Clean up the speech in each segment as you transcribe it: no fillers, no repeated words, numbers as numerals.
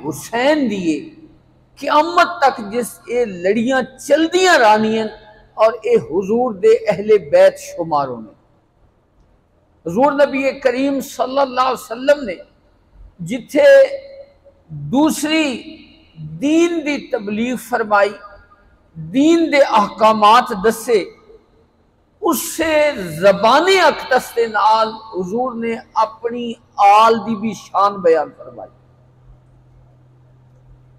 हुसैन दिए क़यामत तक जिस ये लड़ियां चलदियां रहनियां और ये हुजूर दे अहले बैत शुमारों ने। हुजूर नबी करीम सल्लल्लाहु अलैहि वसल्लम ने जिथे दूसरी दीन दी तबलीग फरमाई, दीन दे अहकामात दसे, उससे ज़बानी अक़दस के नाल हुजूर ने अपनी आल दी भी शान बयान फरमाई।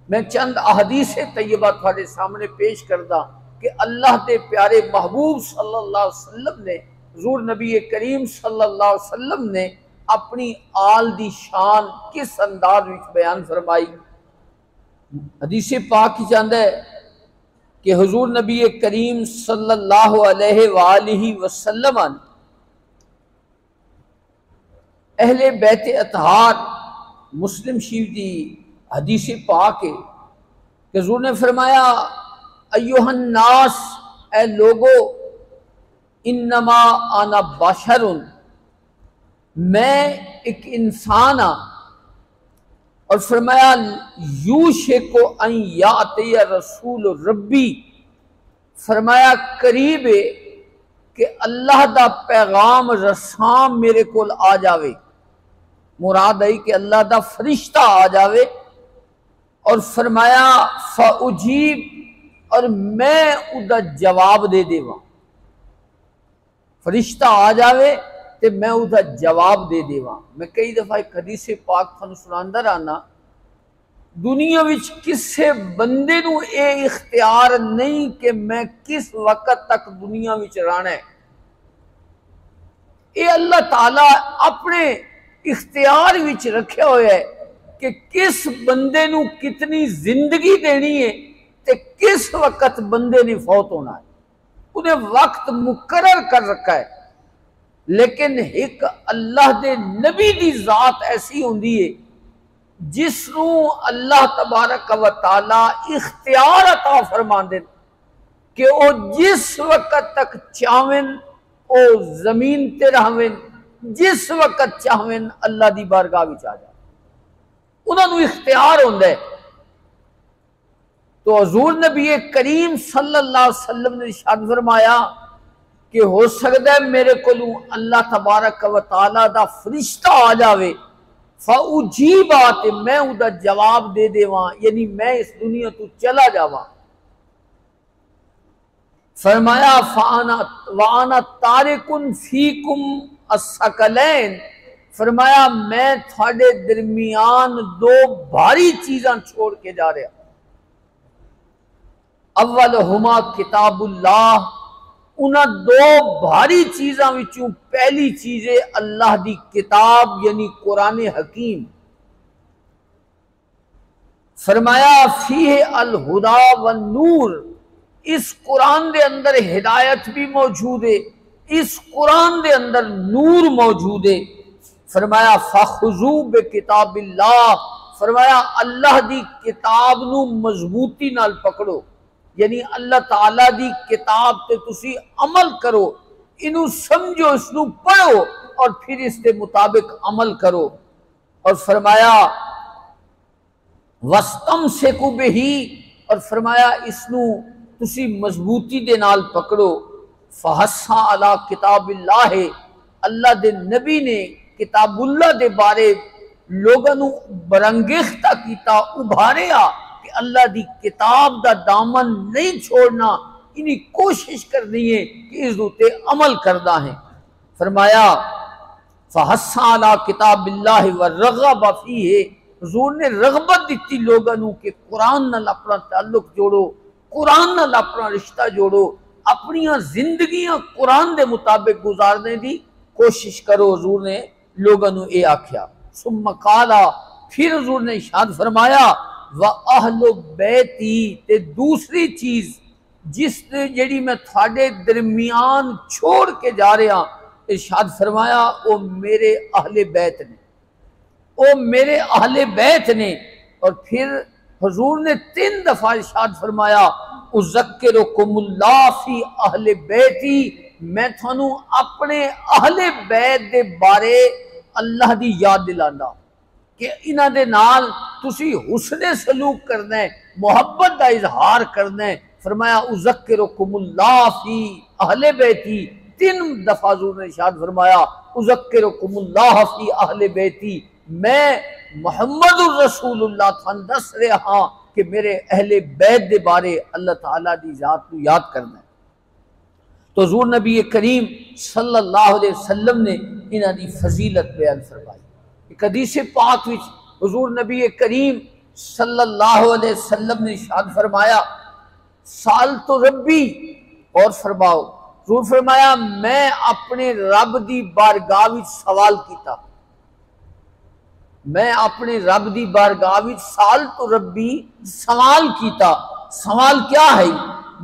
मैं चंद अहदीस तैयबा तुहाडे सामने पेश करदा कि अल्लाह के प्यारे महबूब सल्लल्लाहु अलैहि वसल्लम ने, हुजूर नबी करीम सल्लल्लाहु अलैहि वसल्लम ने अपनी आल दी शान किस अंदाज में बयान फरमाई। हदीस पाक की चाहता है कि हुजूर नबी करीम सल्लल्लाहु अलैहि वसल्लम अहले बैत अतहार, मुस्लिम शरीफ की हदीस पाक है कि हुजूर ने फरमाया अय्युहन नास, ए लोगो, इन्नमा आना बशरुन, मैं एक इंसान हाँ। और फरमाया यूशिकु अन यातिया रसूल रब्बी, फरमाया करीब है कि अल्लाह दा पैगाम रसाम मेरे कोल आ जावे। मुराद आई कि अल्लाह दा फरिश्ता आ जावे। और फरमाया फउजीब, और मैं उदा जवाब दे देवा। फरिश्ता आ जावे ते मैं उदा जवाब दे देवा। मैं कई दफा एक हदीस पाक थानू सुनांदा रहना, दुनिया विच किसे बंदे नू ये इख्तियार नहीं कि मैं किस वक्त तक दुनिया विच रहना है। ये अल्लाह ताला अपने इख्तियार विच रखा हुआ है कि किस बंदे नू कितनी जिंदगी देनी है ते किस वक्त बंदे ने फौत होना है। उन्हें वक्त मुकर्रर कर रखा है। लेकिन एक अल्लाह दे नबी दी जात ऐसी होंदी है जिसनू अल्लाह तबारक व तआला इख्तियार अता फरमांदे कि वो जिस वक्त तक चाहवें वो जमीन ते रहवें, जिस वक्त चाहवें अल्लाह दी बारगाह विच आ जाए। उन्होंने इख्तियार होंदा है। तो हुजूर नबी करीम सल्लल्लाहु अलैहि वसल्लम ने इरशाद फरमाया कि हो सकता है मेरे को अल्लाह तबारक व तआला दा फरिश्ता आ जावे, फउजीबा, ते मैं उदा जवाब दे देवा, यानी मैं इस दुनिया तो चला जावा। फरमाया वाना तारिकुन फीकुम अस्सकलैन, फरमाया मैं थोड़े दरमियान दो भारी चीज़ां छोड़ के जा रहा। अव्वल हुमा किताबुल्लाह, उन्हां दो भारी चीज़ों विचों पहली चीज़ है अल्लाह दी किताब यानी कुरान हकीम। फरमाया फीहे अल हुदा व नूर, इस कुरान दे अंदर हिदायत भी मौजूद है, इस कुरान दे अंदर नूर मौजूद है। फरमाया फखुजू बे किताबिल्लाह, फरमाया अल्लाह दी किताब नू मजबूती नाल पकड़ो, यानी अल्लाह ताला दी किताब ते तुसी अमल करो, इनू समझो, इसनू पढ़ो और फिर इसके मुताबिक अमल करो। और फरमाया वस्तम से कुबही, और फरमाया इसनू तुसी मजबूती दे नाल पकड़ो। फहस्सा अला किताबिल्लाह, अल्लाह दे नबी ने किताबुल्लाह दे बारे लोगों नू बरंगेख्ता कीता, उभारिया कि अल्लाह दी किताब दा दामन नहीं छोड़ना, इन्हीं कोशिश करनी है कि इस उत्ते अमल करदा है। फरमाया फहस्सा अला किताबिल्लाह व रग़ब फीही, हुजूर ने रग़बत दी लोगों नू कि कुरान नाल अपना ताल्लुक जोड़ो, कुरान नाल अपना रिश्ता जोड़ो, अपनी जिंदगियां कुरान दे मुताबिक गुजारने की कोशिश करो। हुजूर ने लोगों नू ये आख्या। सुम्मा काला, फिर हुजूर ने इरशाद फरमाया व अहलो बैती, ते दूसरी चीज जिस जेड़ी मैं थोड़े दरमियान छोड़ के जा रहा, इरशाद फरमाया वो मेरे अहले बैत ने, वो मेरे अहले बैत ने। और फिर हुजूर ने 3 दफा इरशाद फरमाया उज़क्किरुकुमुल्लाह फी अहले बैती, मैं थानू अपने अहले बैत दे बारे अल्लाह दी याद दिलांदा कि इन्हां दे नाल तुसी हुस्ने सलूक करना है, मुहब्बत का इजहार करना है। फरमाया उज़क्किरुकुमुल्लाह फी अहले बैती, 3 दफा हुज़ूर ने इरशाद फरमाया उज़क्किरुकुमुल्लाह फी अहले बैती, मैं मुहम्मदुर रसूलुल्लाह थान दस रहा हाँ कि मेरे अहले बैत दे बारे अल्लाह ताला दी जात को याद करना है। तो हुज़ूर नबी करीम सल्लल्लाहु अलैहि वसल्लम ने इन्हां दी फजीलत बयान फरमाई। एक हदीस पाक विच हुज़ूर नबी करीम सल्लल्लाहु अलैहि वसल्लम ने इरशाद फरमाया साल तो रब्बी, और फरमाओ हुज़ूर फरमाया मैं अपने रब दी बारगाह विच सवाल किया, मैं अपने रब दी बारगाह विच साल तो रब्बी सवाल किया। सवाल क्या है?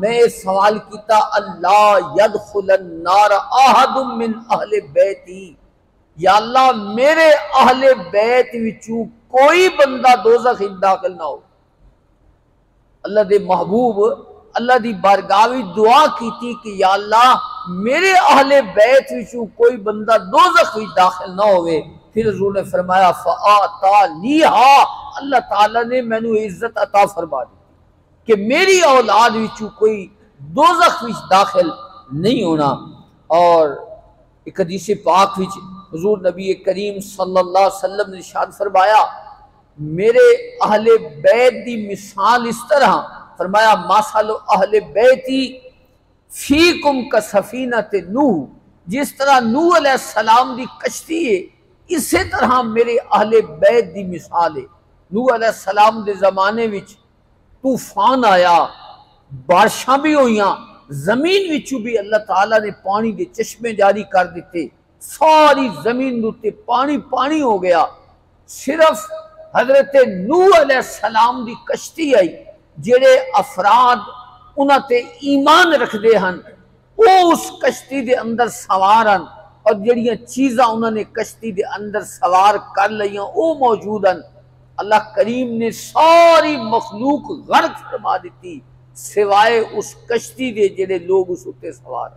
मैं ये सवाल किया अल्लाह यदखुलन नार अहदुम मिन अहले बैती, या अल्लाह मेरे अहले बैत विचू कोई बंदा दोज़ख विच दाखिल ना हो। अल्लाह दे महबूब अल्लाह दी बारगाह विच दुआ की कि या अल्लाह मेरे अहले बैत विचू कोई बंदा दोज़ख विच दाखिल ना होवे। फिर हुज़ूर ने फरमाया फ़अतानीहा, अल्लाह ताला ने मैनू इज्जत अता फरमा दी कि मेरी औलाद विचू कोई दोज़ख विच दाखिल नहीं होना। और एक हदीस पाक विच हुज़ूर नबी करीम सल्लल्लाहु अलैहि वसल्लम ने इरशाद फरमाया मेरे अहले बैत दी मिसाल इस तरह, फरमाया मासालो अहले बैती फीकुम का सफीनत नूह, जिस तरह नूह अलैहिस्सलाम दी कश्ती है इसी तरह मेरे अहले बैत दी मिसाल है। नूह अलैहिस्सलाम दे जमाने विच तूफान आया, बारिशां भी हुईयां, जमीन विचू भी अल्लाह ताला ने पानी के चश्मे जारी कर दिते, सारी जमीन उत्ते पानी पानी हो गया। सिर्फ हजरत नूह अलैहिस्सलाम दी कश्ती आई, जेड़े अफराद उन्हां ते ईमान रखते हैं वो उस कश्ती के अंदर सवार हैं, और जड़ियाँ चीज़ा उन्होंने कश्ती के अंदर सवार कर लिया वो मौजूद हैं। अल्लाह करीम ने सारी मखलूक गर्क फरमा दी सिवाय उस कश्ती के जेड़े लोग उस उत्ते सवार।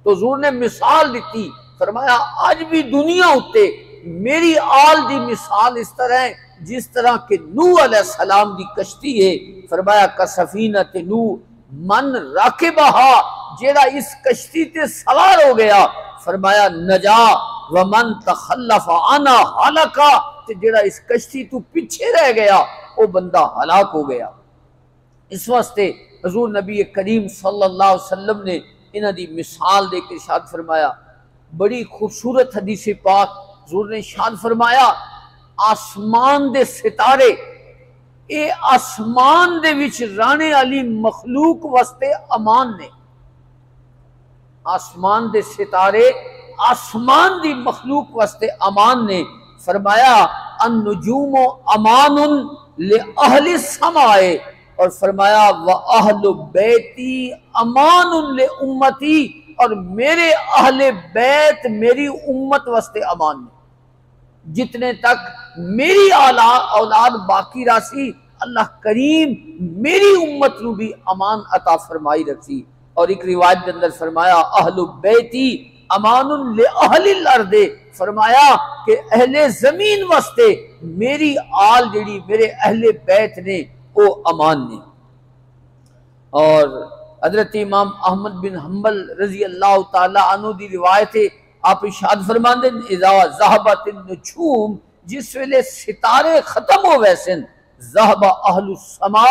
तो हुज़ूर ने मिसाल दी, फरमाया अज भी दुनिया उत्ते मेरी आल दी मिसाल इस तरह है जिस तरह के नूह अलैहिस्सलाम दी कश्ती है। फरमाया का सफीनत नूह मन राकिबहा, जेड़ा इस कश्ती ते सवार हो गया, फरमाया नजा व मन तखल्लफ आना हलका, जेड़ा इस कश्ती तू पीछे रह गया वो बंदा हलाक हो गया। इस वास्ते हुज़ूर नबी करीम सल्लल्लाहु अलैहि वसल्लम ने इन्हां दी मिसाल देकर इरशाद फरमाया। बड़ी खूबसूरत हदीस पाक हुज़ूर ने इरशाद फरमाया आसमान दे सितारे ये आसमान दे विच रहने वाली मखलूक वास्ते अमान ने। आसमान दे सितारे आसमान दी मखलूक वास्ते अमान ने। फरमाया अन नुजूमो अमानुन ले अहले समाए, और फरमाया व अहलु बैती अमानुन ले उम्मती, और मेरे अहले बैत मेरी उम्मत वास्ते अमान ने। जितने तक मेरी औलाद बाकी रासी अल्लाह करीम मेरी उम्मत नू भी अमान अता फरमाई रखी। और एक रिवायत के अंदर फरमाया अहलु बैती अमानुन ले अहलिल अर्दे, फरमाया कि अहले जमीन वास्ते मेरी आल जेड़ी मेरे अहले बैत ने वो अमान ने। और हजरत इमाम अहमद बिन हम्बल रजी अल्लाह ताला अन्हु दी रिवायत है, आप इरशाद फरमांदे इज़ा ज़हबतिन नुजूम, जिस वेले सितारे खत्म हो वैसे ज़हबा अहलुस समा,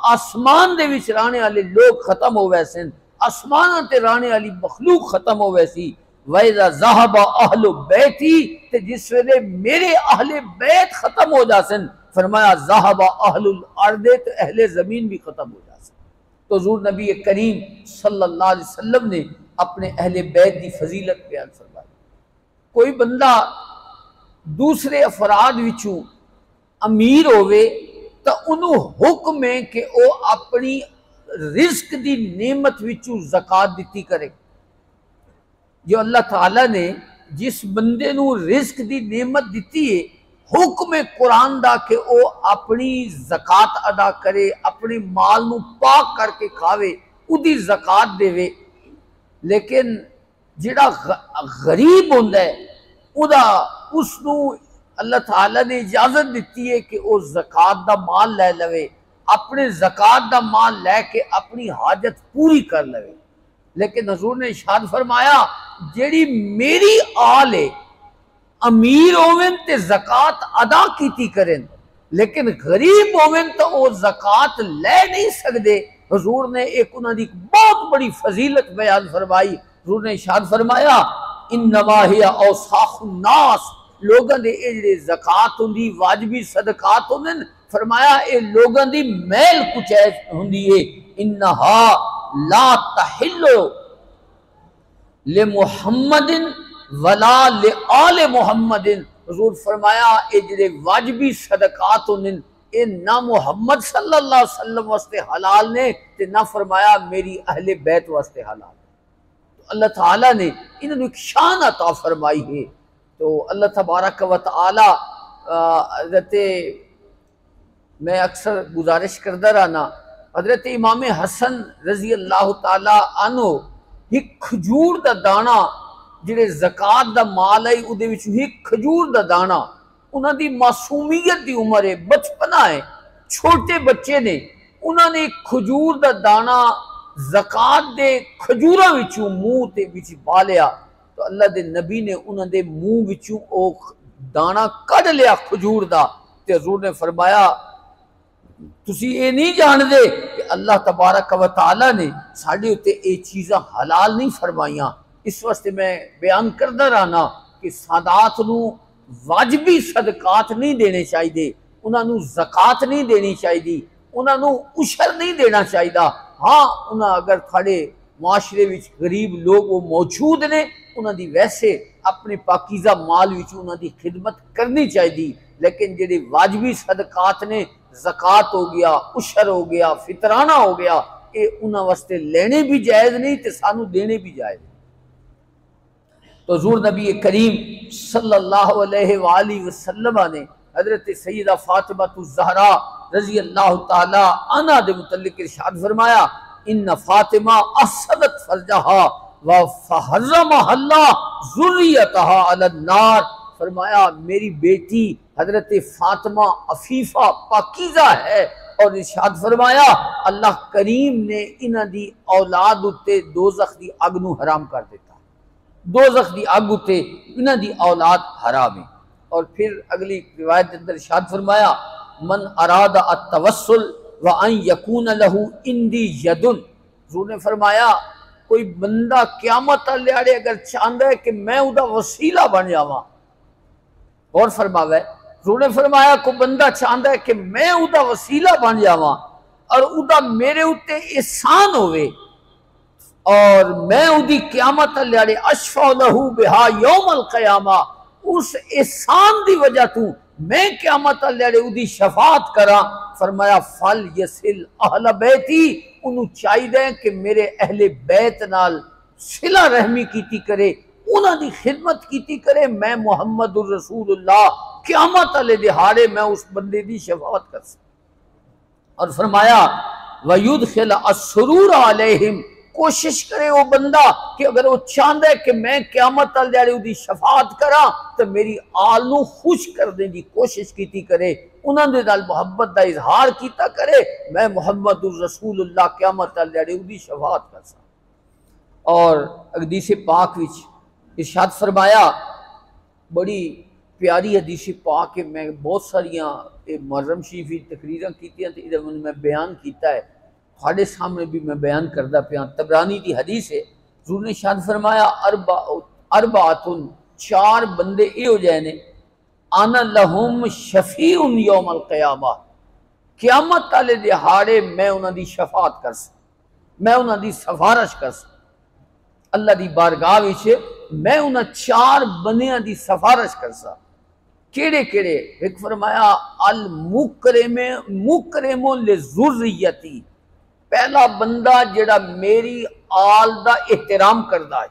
आसमान दे विच रहने वाले लोग खत्म हो वैसे, आसमान ते रहने वाली मखलूक खत्म हो वैसी। वैज़ा ज़हबा अहलु बैती, ते जिस वेले मेरे अहले बैत खत्म हो जासन, फरमाया ज़हबा अहलुल अर्दे, तो अहले जमीन भी खत्म हो जासन। तो हुज़ूर नबी करीम सल्लल्लाहु अलैहि वसल्लम ने अपने अहले बैत की फजीलत बयान फरमाई। कोई बंदा दूसरे अफराद विचों अमीर होवे तो उन्होंने हुक्म है कि वो अपनी रिस्क की नेमत विचों ज़कात दिती करे। जो अल्लाह ताला ने जिस बंदे नू रिस्क की नेमत दी है, हुक्म कुरान दा कि वो अपनी ज़कात अदा करे, अपने माल नू पाक करके खावे, उदी ज़कात देवे। लेकिन जिहड़ा गरीब होंदा है उदा उसनू अल्लाह ताला ने इजाजत दी है कि वह ज़कात दा माल लै लवे, अपने ज़कात दा माल लैके अपनी हाजत पूरी कर लवे। लेकिन हजूर ने इरशाद फरमाया जेड़ी मेरी आल है अमीर होवन ते ज़कात अदा कीती करें, लेकिन गरीब होवन तो वो ज़कात ले नहीं सकते। हजूर ने एक उन्होंने बहुत बड़ी फजीलत बयान फरमाई। हजूर ने इरशाद फरमाया इन्नमा हिया औसाखुन्नास, लोगों के ये ज़कात होंदी वाजिबी सदकात होंदे, फरमाया ये लोगों की मैल कुचैल होंदी है। इन्नहा ला तहिल्लु ले मुहम्मदिन वला ले आले मुहम्मदिन। हुजूर फरमाया ये जेडे वाजिबी सदकात होंदे ये ना मुहम्मद सल्लल्लाहु अलैहि वसल्लम वास्ते हलाल ने ते ना फरमाया मेरी अहले बैत वास्ते हलाल। तो अल्लाह ताला ने इन्होंने एक शान अता फरमाई है। तो अल्लाह तबारक व तआला मैं अक्सर गुजारिश करता रहना, हजरत इमाम हसन रजी अल्लाह ताला अन्हु एक खजूर का दाना जिहड़े ज़कात दा माल है उहदे विच ही खजूर दा दाना, उन्हां दी मासूमियत दी उम्र है, बचपना है, छोटे बच्चे ने, उन्होंने खजूर दा दाना ज़कात दे खजूरां विचों मुंह ते विच पा लिया। तो अल्लाह दे नबी ने उन्हां दे मुंह विचों ओ दाना कढ लिया खजूर दा, ते हजूर ने फरमाया तुसी ये नहीं जानते कि अल्लाह तबारक व तआला ने साडे उत्ते ये चीज़ां हलाल नहीं फरमाइयां। इस वास्ते मैं बयान करता रहना कि सादात नूं वाजिबी सदकात नहीं देने चाहिए, उन्होंने ज़कात नहीं देनी चाहिए, उन्होंने उशर नहीं देना चाहिए। हाँ उन्हें अगर थोड़े माशरे विच गरीब लोग वो मौजूद ने उन्होंने वैसे अपने पाकीज़ा माल विच उन्होंने खिदमत करनी चाहिए, लेकिन जेडे वाजिबी सदकात ने ज़कात हो गया, उशर हो गया, फितराना हो गया, ये उन्होंने वास्ते लेने भी जायज़ नहीं तो सानू देने भी जायज़। तो हुज़ूर नबी करीम सल्लल्लाहु अलैहि वसल्लम ने हज़रत सैयदा फातिमा ज़हरा रज़ी अल्लाह ताला अन्हा दे मुतल्लिक़ इरशाद फरमाया इन्न फातिमा असदत फरजहा व फहर्रमहा ज़ुर्रियतहा अलन नार। फरमाया मेरी बेटी हज़रत फातिमा अफीफा पाकीज़ा है, और इरशाद फरमाया अल्लाह करीम ने इन्हां दी औलाद उत्ते दोज़ख दी अग नूं हराम कर दिता, दोज़ख दी अग उत्ते इन्हां दी औलाद हराम है। और फिर अगली रिवायत के अंदर इरशाद फरमाया मन अरादा अत्तवस्सुल व अन यकून लहू इंदी यदुन। हुज़ूर ने फरमाया कोई बंदा क़यामत वाले आड़े अगर चाहता है कि मैं उदा वसीला बन जावां, और फरमावे हुज़ूर ने फरमाया कोई बंदा चाहता है कि मैं उदा वसीला बन जावां और उदा मेरे उत्ते एहसान होवे और मैं उदी क़यामत वाले अशफा लहू बिहा यौमल क़यामा, उस एहसान की वजह तू मैं क़यामत वाले उदी शफात करा। फरमाया फल यसिल अहल बैती, उन्होंने चाहिए कि मेरे अहले बैत नाल सिला रहमी कीती करे, उन्होंने खिदमत कीती करे। मैं मुहम्मदुर रसूलुल्लाह क़यामत वाले दिहाड़े मैं उस बंदे की शफात कर सकता। और फरमाया वयुदखिल अस्सुरूर अलैहिम, कोशिश करे वो बंदा कि अगर वो चाहता है कि मैं क़यामत वाले उदी शफात करा तो मेरी आल नूं खुश करने की कोशिश की करे, उन्होंने नाल मुहब्बत का इजहार किया करे, मैं मुहम्मदुर रसूलुल्लाह क़यामत वाले उदी शफात कर सकता। और हदीस पाक विच इरशाद फरमाया, बड़ी प्यारी हदीस पाक है, मैं बहुत सारिया मुहर्रम शरीफ की तकरीरां कीतियां मैं बयान किया है, थोड़े सामने भी मैं बयान करता पाया। तबरानी की हदीस है, हुज़ूर ने इरशाद फरमाया अरबातुन, चार बंदे ये हो जाए ने आना लहुम शफीउन यौमल क़यामा, क़यामत वाले दिहाड़े मैं उन्होंने शफात कर सकता, मैं उन्होंने सिफारिश कर सकता अल्लाह की बारगाह विच, मैं उन्होंने चार बंदियां की सिफारिश कर सकता। केड़े केड़े? एक फरमाया अल मुकरमो लिज़ुर्रियती, पहला बंदा जेड़ा मेरी आल दा एहतराम करता है,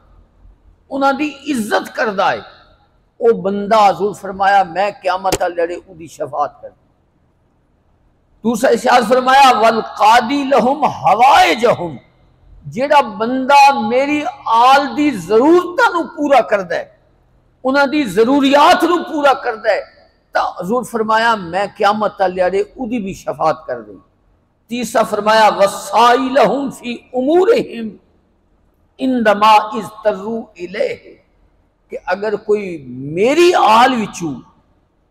उन्होंने इज्जत करता है, वो बंदा हुज़ूर फरमाया मैं क़यामत वाले उदी शफात कर। दूसरा इरशाद फरमाया वल कादी लहुम हवाइजहुम, जेड़ा बंदा मेरी आल दी जरूरतां नूं पूरा करता है, उन्हां दी जरूरियात नूं पूरा करता है, तो हजूर फरमाया मैं क़यामत वाले उदी भी शफात कर दी। तीसरा फरमाया वसाइलहुम फी उमूरिहिम इंदमा इज़तरू इलैह, कि अगर कोई मेरी आल विचू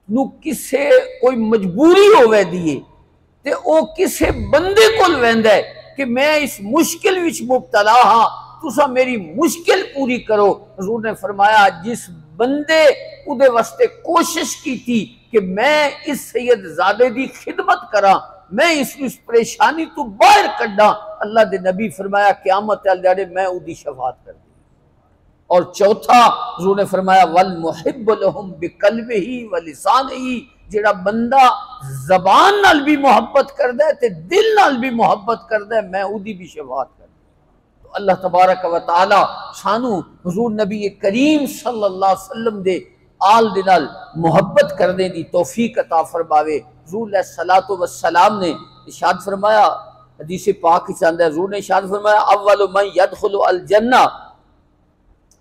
नू किसे कोई मजबूरी होवे दिए ते ओ किसे बंदे कोल वेंदा है कि मैं इस मुश्किल विच मुब्तला हाँ, तुसा मेरी मुश्किल पूरी करो। हजूर ने फरमाया जिस बंदे उदे वास्ते कोशिश की थी कि मैं इस सैयदजादे दी खिदमत करा, मैं इस परेशानी तो बाहर कड्डा, अल्लाह दे नबी फरमाया क़यामत वाले दिहाड़े मैं उदी शफात कर दी। और चौथा हजूर ने फरमाया वल मुहिब्बु लहुम बिक़ल्बिही व लिसानिही, जेड़ा बंदा जबान नाल भी मोहब्बत करदा है ते दिल नाल भी मोहब्बत करदा है, मैं उदी भी शफात कर दी। तो अल्लाह तबारक व तआला सानू हुजूर नबी करीम सल्लल्लाहु अलैहि वसल्लम दे आल दे नाल मोहब्बत करने दी तौफीक अता फरमावे। हुजूर अलैहिस्सलातु वस्सलाम ने इरशाद फरमाया, हदीस पाक के अंदर हुजूर ने इरशाद फरमाया अव्वलु मन यदखुलु अल जन्नह,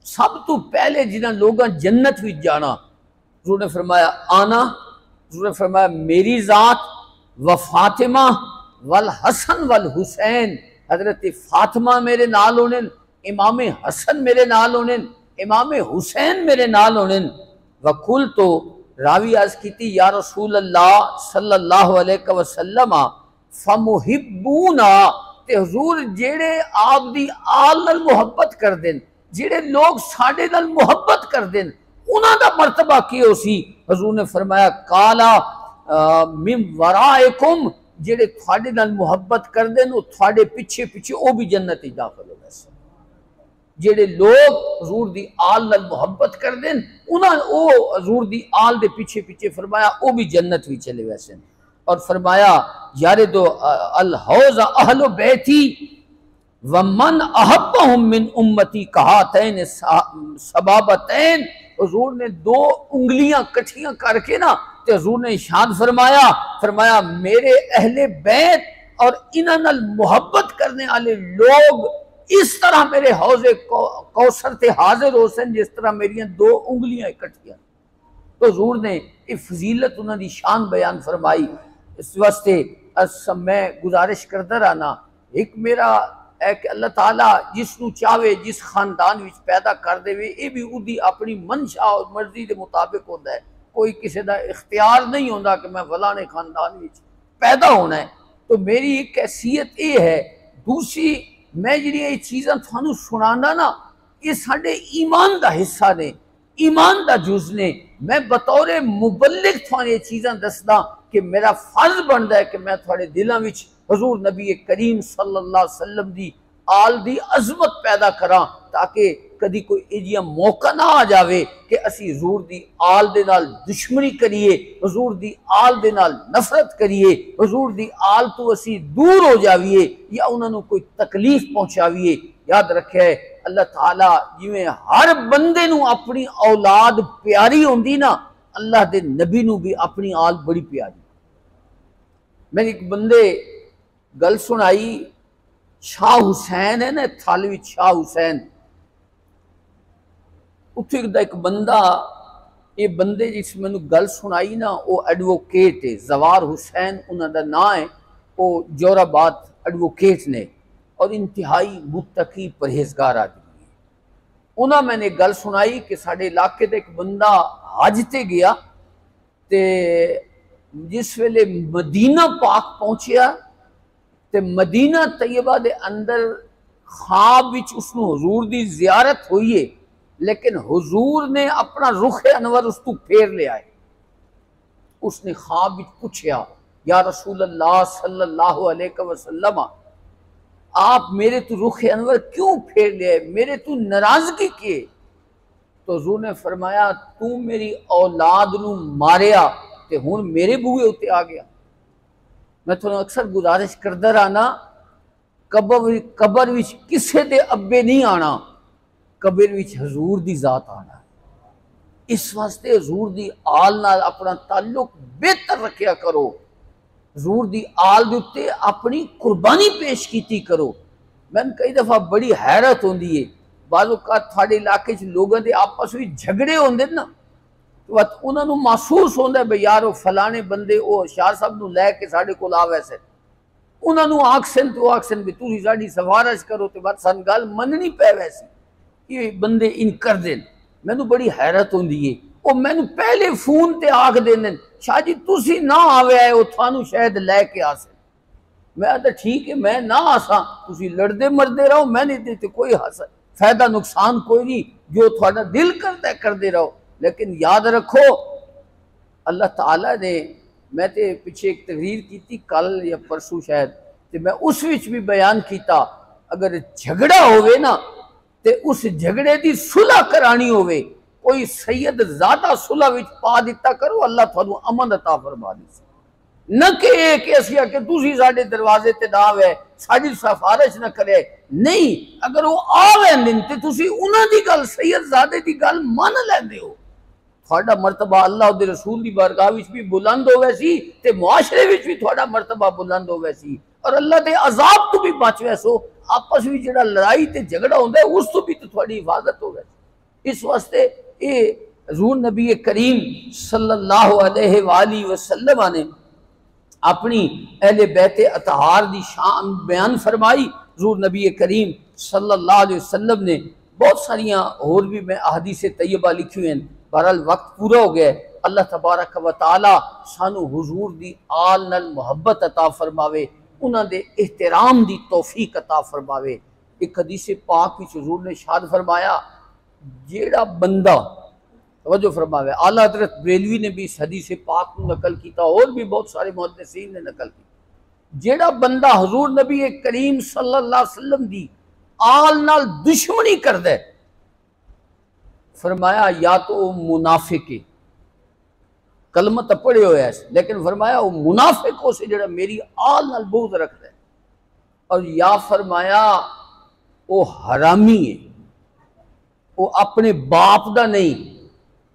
सब तो पहले जिन्हें लोगों जन्नत में जाना, हुजूर ने फरमाया आना, हुजूर ने फरमाया मेरी जात व फातिमा वल हसन वल हुसैन, हजरत फातिमा मेरे नाल होने, इमाम हसन मेरे नाल होने, इमाम हुसैन मेरे नाल होने। वकुल तो रावी अर्ज की या रसूल अल्लाह सल्लल्लाहु अलैहि वसल्लम फमुहिब्बूना, ते हुजूर जेड़े आप दी आल नाल मोहब्बत कर देन, जेड़े लोग साडे नाल मोहब्बत कर देन, उन्हां दा मर्तबा की हो सी। हुजूर ने फरमाया काला मिन वराइकुम, जेड़े थाडे नाल मोहब्बत कर देन वो थाडे पीछे पीछे वो भी जन्नत में दाखिल हो वैसे। जेड़े लोग हजूर दी आल नाल मोहब्बत कर देन उन्हां ओ हजूर दी आल दे पीछे पीछे फरमाया वो भी जन्नत में चले वैसे। और फरमाया यारे दो अल हौज अहलो बैती व मन अहब्बहुम मिन उम्मती कहातैन सबाबतैन, हुजूर ने दो उंगलियां कठियां करके ना ते हुजूर ने इरशाद फरमाया, फरमाया मेरे अहले बैत और इन्हां नाल मोहब्बत करने वाले लोग इस तरह मेरे हौजे कौसर से हाजिर हो सन जिस तरह मेरी दो उंगलियां इकट्ठियां। तो हुजूर ने ये फजीलत उन्होंने शान बयान फरमाई। इस वास्ते मैं गुजारिश करता रहना, एक मेरा है कि अल्लाह ताला जिसनू चाहे जिस खानदान विच पैदा कर देवे, ये भी उदी अपनी मंशा और मर्जी के मुताबिक होता है, कोई किसी का इख्तियार नहीं होता कि मैं फलाने खानदान विच पैदा होना है। तो मेरी एक हैसियत ये है। दूसरी मैं जी चीज़ां थानू सुनाना ना, ये साडे ईमान का हिस्सा ने, ईमान का जुज ने। मैं बतौर मुबल्लिग थानू ये चीज़ां दसदा कि मेरा फर्ज बनता है कि मैं थोड़े दिलों में हजूर नबी करीम सल्लल्लाहु अलैहि वसल्लम दी आल दी अजमत पैदा करा, ताकि कभी कोई इजिया मौका ना आ जाए कि असी हजूर दी आल दे नाल दुश्मनी करिए, हजूर दी आल दे नाल नफरत करिए, हजूर दी आल तो असी दूर हो जाइए या उन्होंने कोई तकलीफ पहुंचाइए। याद रखे अल्लाह ताला जिवें हर बंदे नू अपनी औलाद प्यारी होंदी ना, अल्लाह दे नबी नू भी अपनी आल बड़ी प्यारी। मैंने एक बंदे गल सुनाई, शाह हुसैन है ना थालवी शाह हुसैन, उत्थे एक बंदा, ये बंदे जिस मैनू गल सुनाई ना वो एडवोकेट है, जवार हुसैन उन्होंने नाम है, वो जोराबाद एडवोकेट ने और इंतहाई मुत्तकी परहेजगार आदमी है। उन्हें मैंने गल सुनाई कि साढ़े इलाके का एक बंदा हज ते गया, ते जिस वेले मदीना पाक पहुंचया ते मदीना तैयबा दे अंदर ख्वाब विच उसनू हुजूर दी जियारत हुई है, लेकिन हुजूर ने अपना रुख अनवर उसको फेर लिया है। उसने ख्वाब विच पूछया या रसूल अल्लाह सल्लल्लाहु अलैहि वसल्लम, आप मेरे तो रुख अनवर क्यों फेर लिया, मेरे तो नाराजगी की? तो हुजूर ने फरमाया तू मेरी औलाद नू मारिया ते हुण मेरे बूहे उत्ते आ गया। मैं थोड़ा अक्सर गुजारिश करता रहना, कबर विच किसे दे अब्बे नहीं आना, कबर विच हजूर दी जात आना। इस वास्ते हजूर दी आल नाल अपना ताल्लुक बेहतर रखिया करो, हजूर दी आल दे उत्ते अपनी कुर्बानी पेश कीती करो। मैंने कई दफा बड़ी हैरत होंदी है, बाज़ औक़ात थोड़े इलाके च लोगों के आपस में झगड़े होंदे ना, वत उन्होंने महसूस होता भाई यार वो फलाने बंदे वो शाह साहब को लैके साढ़े को आ वैसे उन्होंने आखसन तो आखसन भी तुम साड़ी सिफारिश करो तो बस सन गल मननी पै वैसी कि बंदे इन कर देन। मैनू बड़ी हैरत होंदी है वो मैनू पहले फोन ते आख देने शाह जी तुसी ना आवे है वो थानू शायद लैके आ सके। मैं तो ठीक है मैं ना आसा तुसी लड़दे मरदे रहो मैंने ते कोई फायदा नुकसान कोई नहीं जो थोड़ा दिल करता है करते रहो। लेकिन याद रखो अल्लाह ताला ने मैं तो पिछे एक तकरीर की थी कल या परसों शायद तो मैं उस विच भी बयान किया अगर झगड़ा होवे ना ते उस झगड़े की सुलह करानी होवे कोई सैयद ज्यादा सुलह विच पा दिता करो अल्लाह थानू अमन अता फरमा दे न कि असिया कि तुसी साडे दरवाजे ते ना आवे साडी सिफारिश ना करे नहीं अगर वो आवे ते तुसी उन्हां दी गल सैयद ज़ादे दी गल मान लैंदे हो थोड़ा मरतबा अल्लाह दे रसूल दी बारगाह विच भी बुलंद होवे सी ते मुआशरे विच भी थोड़ा मरतबा बुलंद होवे सी और अल्लाह दे अजाब तो भी बच वैसो आपस में जिहड़ा लड़ाई ते झगड़ा होंदा है उस तो भी तो थोड़ी हिफाजत होवे। इस वास्ते ये हज़ूर नबी करीम सल्लल्लाहु अलैहि वसल्लम ने अपनी अहले बैते अतहार दी शान बयान फरमाई। हज़ूर नबी करीम सल्लल्लाहु अलैहि वसल्लम ने बहुत सारियां और भी मैं अहदीस तैयबा लिखी हैं। बहरहाल वक्त पूरा हो गया। अल्लाह तबारक व तआला सानू हुजूर दी आल नाल मुहब्बत अता फरमावे उन्हां दे एहतराम दी तौफीक अता फरमावे। एक हदीस पाक विच हुजूर ने इरशाद फरमाया जेड़ा बंदा तवज्जो फरमावे आला हज़रत बरेलवी ने भी इस हदीस पाक को नकल किया और भी बहुत सारे मुहद्दिसीन ने नकल की जेड़ा बंदा हुजूर नबी करीम सल्लल्लाहु अलैहि वसल्लम दी आल नाल दुश्मनी करदा है फरमाया या तो मुनाफिक है कलमा तो पढ़े हो लेकिन फरमाया वो मुनाफिक हो से जेड़ा मेरी आल नाल बुग़्ज़ रखता है और या फरमाया वो हरामी है वो अपने बाप दा नहीं।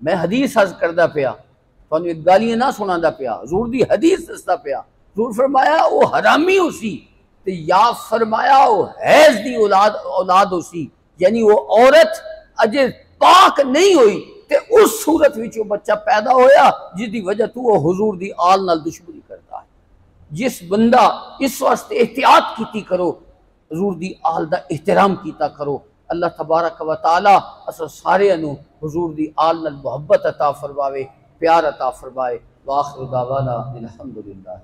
मैं हदीस अर्ज करदा पिया तुहानू एक गालियां ना सुनांदा पिया हज़ूर दी हदीस दसदा पिया। हज़ूर फरमाया वो हरामी उसी ते या फरमाया वो हैज़ दी औलाद उसी यानी वो औरत अजे पाक नहीं हुई ते उस सूरत विच वो बच्चा पैदा होया जिसकी वजह तो वो हुजूर दी आल नाल दुश्मनी करता है। जिस बंदा इस वास्ते एहतियात कीती करो हुजूर दी आल दा एहतराम कीता करो। अल्लाह तबारक व तआला अस सारे नू हुजूर दी आल नाल मुहब्बत अता फरमावे प्यार अता फरमाए। व आखिरु दावाना अल्हम्दुलिल्लाह।